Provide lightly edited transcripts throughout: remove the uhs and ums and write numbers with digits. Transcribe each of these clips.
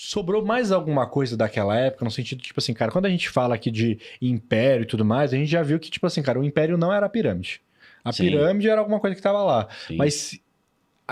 sobrou mais alguma coisa daquela época, no sentido, tipo assim, cara, quando a gente fala aqui de império e tudo mais, a gente já viu que, tipo assim, cara, o império não era a pirâmide. A Sim. pirâmide era alguma coisa que estava lá. Sim. Mas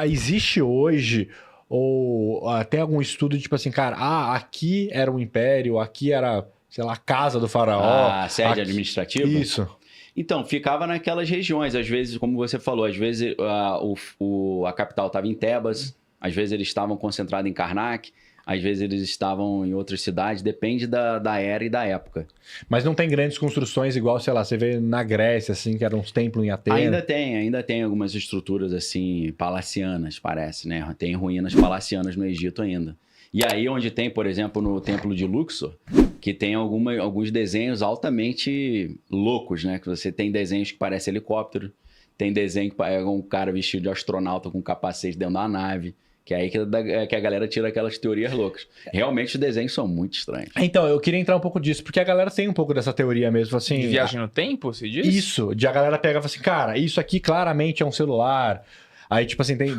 existe hoje, ou tem algum estudo de, tipo assim, cara, aqui era o império, aqui era, sei lá, a casa do faraó. A sede aqui... administrativa? Isso. Então, ficava naquelas regiões. Às vezes, como você falou, às vezes a capital estava em Tebas, às vezes eles estavam concentrados em Karnak, às vezes eles estavam em outras cidades, depende da era e da época. Mas não tem grandes construções igual, sei lá, você vê na Grécia, assim, que eram uns templos em Atenas. Ainda tem algumas estruturas, assim, palacianas, parece, né? Tem ruínas palacianas no Egito ainda. E aí onde tem, por exemplo, no Templo de Luxor, que tem alguns desenhos altamente loucos, né? Que você tem desenhos que parecem helicóptero, tem desenho que é um cara vestido de astronauta com capacete dentro da nave. Que é aí que a galera tira aquelas teorias loucas. Realmente os desenhos são muito estranhos. Então, eu queria entrar um pouco disso, porque a galera tem um pouco dessa teoria mesmo, assim... De viagem no tempo, se diz? Isso, de a galera pega e fala assim, cara, isso aqui claramente é um celular... Aí, tipo assim, tem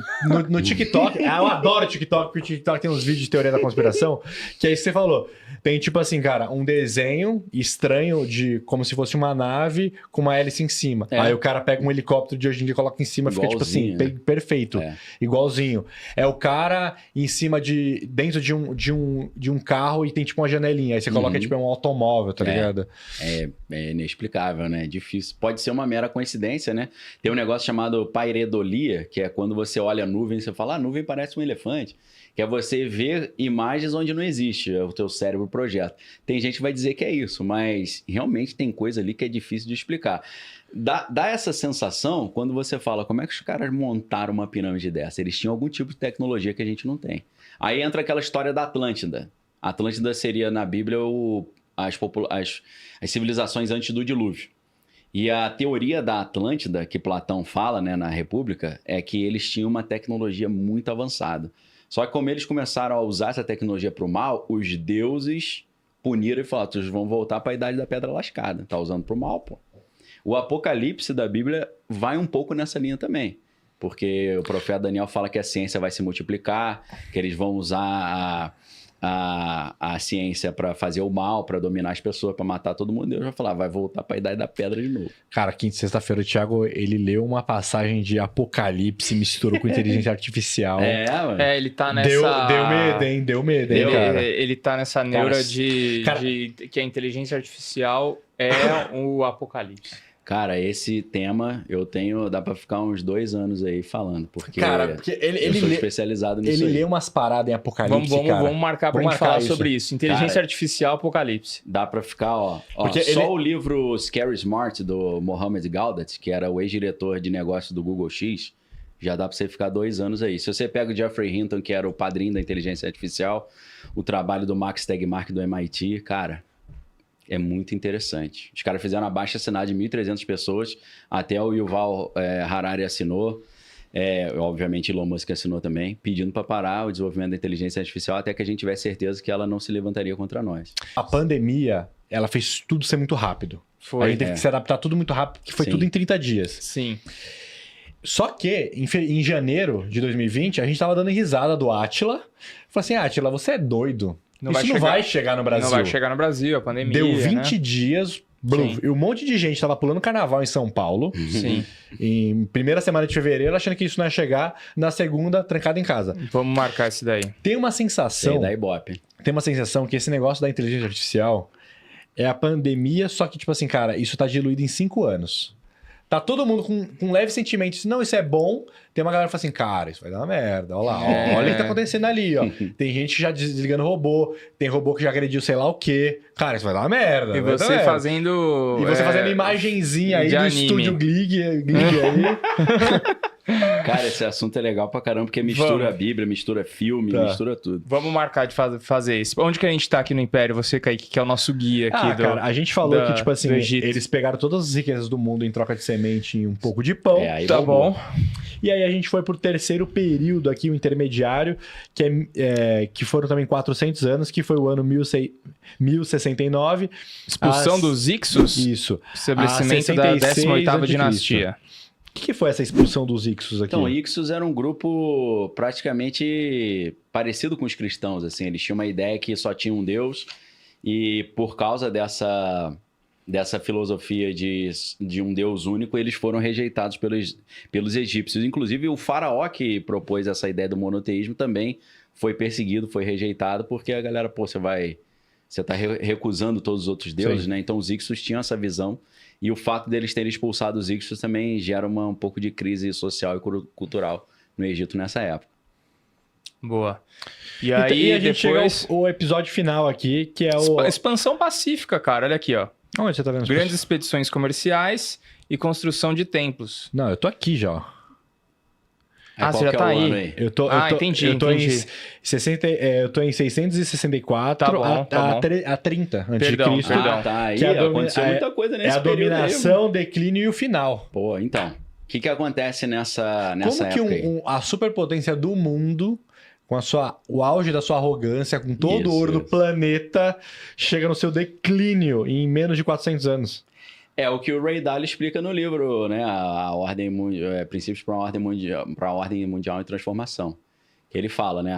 no TikTok... eu adoro TikTok, porque o TikTok tem uns vídeos de teoria da conspiração, que é isso que você falou. Tem, tipo assim, cara, um desenho estranho de como se fosse uma nave com uma hélice em cima. Aí o cara pega um helicóptero de hoje em dia e coloca em cima, fica, tipo assim, perfeito. Igualzinho. É o cara em cima dentro de um carro e tem, tipo, uma janelinha. Aí você coloca, tipo, um automóvel, tá ligado? É inexplicável, né? É difícil. Pode ser uma mera coincidência, né? Tem um negócio chamado paireidolia, que é quando você olha a nuvem e você fala, a nuvem parece um elefante. Que é você ver imagens onde não existe, o teu cérebro projeta. Tem gente que vai dizer que é isso, mas realmente tem coisa ali que é difícil de explicar. Dá essa sensação quando você fala, como é que os caras montaram uma pirâmide dessa? Eles tinham algum tipo de tecnologia que a gente não tem. Aí entra aquela história da Atlântida. A Atlântida seria, na Bíblia, as civilizações antes do dilúvio. E a teoria da Atlântida, que Platão fala, né, na República, é que eles tinham uma tecnologia muito avançada. Só que como eles começaram a usar essa tecnologia para o mal, os deuses puniram e falaram, vocês vão voltar para a Idade da Pedra Lascada. Tá usando para o mal, pô. O Apocalipse da Bíblia vai um pouco nessa linha também. Porque o profeta Daniel fala que a ciência vai se multiplicar, que eles vão usar a ciência para fazer o mal, para dominar as pessoas, para matar todo mundo. Deus vai falar, vai voltar para a Idade da Pedra de novo. Cara, quinta e sexta-feira o Thiago, ele leu uma passagem de Apocalipse, misturou com inteligência artificial. Mano. Ele tá nessa... Deu medo, hein, cara? Ele tá nessa neura de que a inteligência artificial é o Apocalipse. Cara, esse tema dá pra ficar uns 2 anos aí falando, porque, ele eu sou especializado nisso aí. Ele lê umas paradas em Apocalipse, vamos marcar pra gente falar sobre isso. Inteligência artificial, Apocalipse. Dá pra ficar, porque o livro Scary Smart, do Mohamed Gaudat, que era o ex-diretor de negócios do Google X, já dá pra você ficar 2 anos aí. Se você pega o Geoffrey Hinton, que era o padrinho da inteligência artificial, o trabalho do Max Tegmark do MIT, cara... É muito interessante. Os caras fizeram abaixo assinado de 1.300 pessoas, até o Yuval Harari assinou, obviamente Elon Musk assinou também, pedindo para parar o desenvolvimento da inteligência artificial até que a gente tivesse certeza que ela não se levantaria contra nós. A pandemia, ela fez tudo ser muito rápido. A gente teve que se adaptar tudo muito rápido, que foi tudo em 30 dias. Sim. Só que, em janeiro de 2020, a gente tava dando risada do Átila. Falei assim, Átila, você é doido. Não vai chegar no Brasil. Não vai chegar no Brasil, a pandemia. Deu 20 dias, e um monte de gente tava pulando carnaval em São Paulo. Sim. Em primeira semana de fevereiro, achando que isso não ia chegar. Na segunda, trancado em casa. Vamos marcar isso daí. Tem uma sensação... da Ibope. Tem uma sensação que esse negócio da inteligência artificial é a pandemia, só que, tipo assim, cara, isso tá diluído em 5 anos. Tá todo mundo com leve sentimento. Não, isso é bom. Tem uma galera que fala assim, cara, isso vai dar uma merda. Olha lá, olha o que tá acontecendo ali, ó. Tem gente já desligando robô. Tem robô que já agrediu sei lá o quê. Cara, isso vai dar uma merda. E você fazendo... E você fazendo imagenzinha aí do anime. Estúdio Glig aí. Cara, esse assunto é legal pra caramba, porque mistura a Bíblia, mistura filme, mistura tudo. Vamos marcar de fazer isso. Onde que a gente tá aqui no Império? Você, Kaique, que é o nosso guia aqui cara, a gente falou que, tipo assim, eles pegaram todas as riquezas do mundo em troca de semente e um pouco de pão. Aí tá bom. E aí a gente foi pro terceiro período aqui, o intermediário, que foram também 400 anos, que foi o ano 1069. Expulsão dos Ixos? Isso. Estabelecimento da 18ª dinastia. que foi essa expulsão dos Ixos aqui? Então, Ixos era um grupo praticamente parecido com os cristãos, assim. Eles tinham uma ideia que só tinha um Deus e por causa dessa filosofia de um Deus único, eles foram rejeitados pelos egípcios. Inclusive, o faraó que propôs essa ideia do monoteísmo também foi perseguido, foi rejeitado, porque a galera, pô, você está recusando todos os outros deuses, né? Então, os Ixos tinham essa visão. E o fato deles terem expulsado os Ixos também gera um pouco de crise social e cultural no Egito nessa época. Boa. E aí, a gente depois... chega ao episódio final aqui, que é o... Expansão pacífica, cara. Olha aqui, ó. Onde você tá vendo? Grandes expedições comerciais e construção de templos. Não, eu tô aqui já, ó. Você já tá aí. Entendi. Eu tô em 664 a 30 antes de Cristo. Tá aí. Aconteceu muita coisa nesse período. É a dominação, declínio e o final. Pô, então. O que acontece nessa Como época que a superpotência do mundo, com o auge da sua arrogância, com todo o ouro do planeta, chega no seu declínio em menos de 400 anos? É o que o Ray Dalio explica no livro, né? A ordem princípios para a ordem mundial em transformação. Que ele fala, né?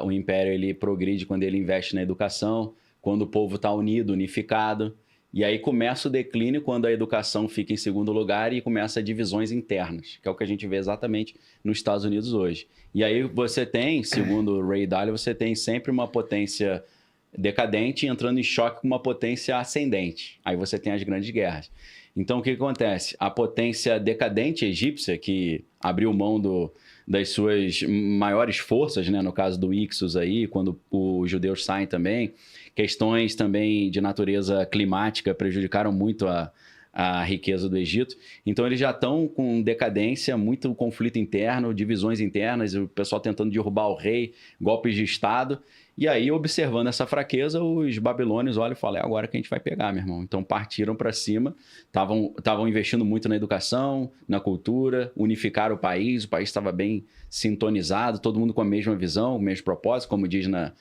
O império ele progride quando ele investe na educação, quando o povo está unido, unificado. E aí começa o declínio quando a educação fica em segundo lugar e começa divisões internas, que é o que a gente vê exatamente nos Estados Unidos hoje. E aí você tem, segundo o Ray Dalio, você tem sempre uma potência decadente entrando em choque com uma potência ascendente. Aí você tem as grandes guerras. Então, o que acontece? A potência decadente egípcia, que abriu mão das suas maiores forças, né? No caso do Ixos aí, quando os judeus saem também, questões também de natureza climática prejudicaram muito a riqueza do Egito. Então, eles já estão com decadência, muito conflito interno, divisões internas, o pessoal tentando derrubar o rei, golpes de Estado. E aí, observando essa fraqueza, os babilônios olham e falam, é agora que a gente vai pegar, meu irmão. Então, partiram para cima, estavam investindo muito na educação, na cultura, unificaram o país estava bem sintonizado, todo mundo com a mesma visão, o mesmo propósito, como diz na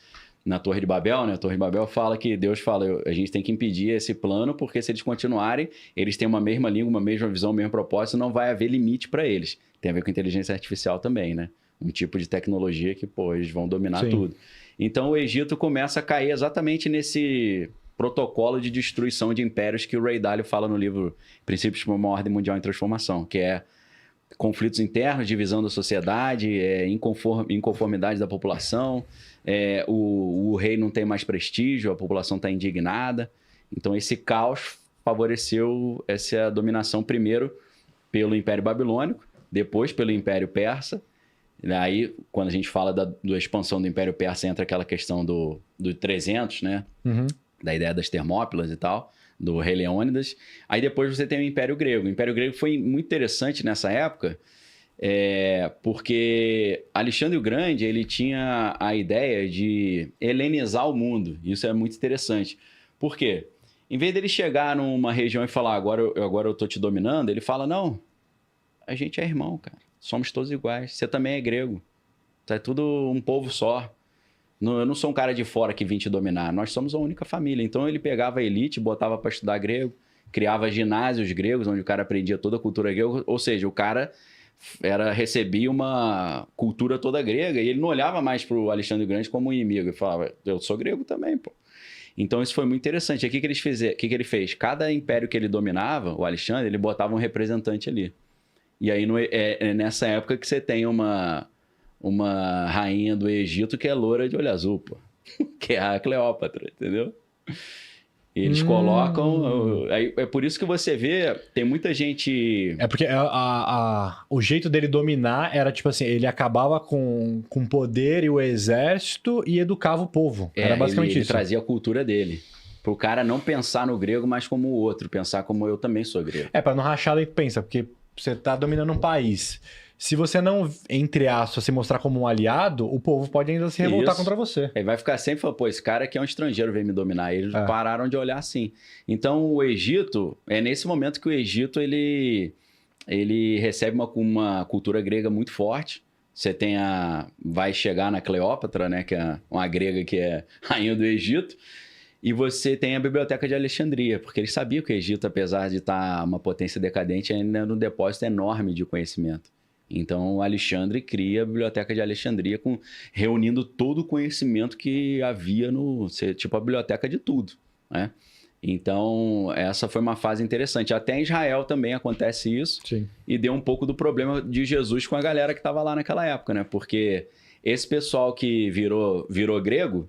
Torre de Babel, né? A Torre de Babel fala que Deus fala, a gente tem que impedir esse plano, porque se eles continuarem, eles têm uma mesma língua, uma mesma visão, o mesmo propósito, não vai haver limite para eles. Tem a ver com inteligência artificial também, né? Um tipo de tecnologia que, pô, eles vão dominar tudo. Então, o Egito começa a cair exatamente nesse protocolo de destruição de impérios que o Ray Dalio fala no livro Princípios para uma Ordem Mundial em Transformação, que é conflitos internos, divisão da sociedade, inconformidade da população, o rei não tem mais prestígio, a população está indignada. Então, esse caos favoreceu essa dominação primeiro pelo Império Babilônico, depois pelo Império Persa. Aí, quando a gente fala da expansão do Império Persa, entra aquela questão do 300, né? Uhum. Da ideia das Termópilas e tal, do Rei Leônidas. Aí depois você tem o Império Grego. O Império Grego foi muito interessante nessa época, porque Alexandre o Grande ele tinha a ideia de helenizar o mundo. Isso é muito interessante. Por quê? Em vez dele chegar numa região e falar, agora eu tô te dominando, ele fala, não, a gente é irmão, cara. Somos todos iguais. Você também é grego. É tudo um povo só. Eu não sou um cara de fora que vim te dominar. Nós somos a única família. Então ele pegava a elite, botava para estudar grego, criava ginásios gregos, onde o cara aprendia toda a cultura grega. Ou seja, o cara recebia uma cultura toda grega e ele não olhava mais para o Alexandre o Grande como um inimigo. Ele falava, eu sou grego também, pô. Então isso foi muito interessante. O que ele fez? Cada império que ele dominava, o Alexandre, ele botava um representante ali. E aí é nessa época que você tem uma rainha do Egito que é loura de olho azul, pô. Que é a Cleópatra, entendeu? E eles colocam... É por isso que você vê, tem muita gente... É porque o jeito dele dominar era tipo assim, ele acabava com o poder e o exército e educava o povo. Era basicamente isso. Ele trazia a cultura dele. Pro cara não pensar no grego, mas como o outro. Pensar como eu também sou grego. Pra não rachar, ele pensa, porque... Você está dominando um país. Se você não, entre aspas, se mostrar como um aliado, o povo pode ainda se revoltar contra você. Ele vai ficar sempre falando, pô, esse cara aqui é um estrangeiro, veio me dominar. E eles pararam de olhar assim. Então, o Egito, é nesse momento que o Egito, ele recebe uma cultura grega muito forte. Você tem vai chegar na Cleópatra, né, que é uma grega que é rainha do Egito. E você tem a Biblioteca de Alexandria, porque eles sabiam que o Egito, apesar de estar uma potência decadente, ainda era um depósito enorme de conhecimento. Então, Alexandre cria a Biblioteca de Alexandria, reunindo todo o conhecimento que havia tipo a biblioteca de tudo, né? Então, essa foi uma fase interessante. Até em Israel também acontece isso. Sim. E deu um pouco do problema de Jesus com a galera que estava lá naquela época, né? Porque esse pessoal que virou grego,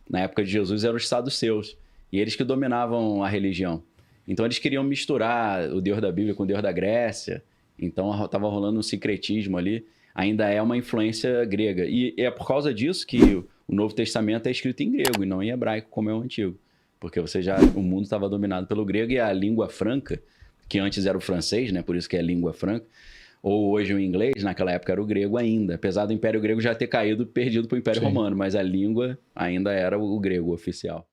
na época de Jesus, eram os saduceus. E eles que dominavam a religião. Então, eles queriam misturar o Deus da Bíblia com o Deus da Grécia. Então, estava rolando um sincretismo ali. Ainda é uma influência grega. E é por causa disso que o Novo Testamento é escrito em grego e não em hebraico, como é o Antigo. Porque o mundo estava dominado pelo grego e a língua franca, que antes era o francês, né? Por isso que é língua franca, ou hoje o inglês, naquela época era o grego ainda. Apesar do Império Grego já ter caído, perdido para o Império Romano, mas a língua ainda era o grego oficial.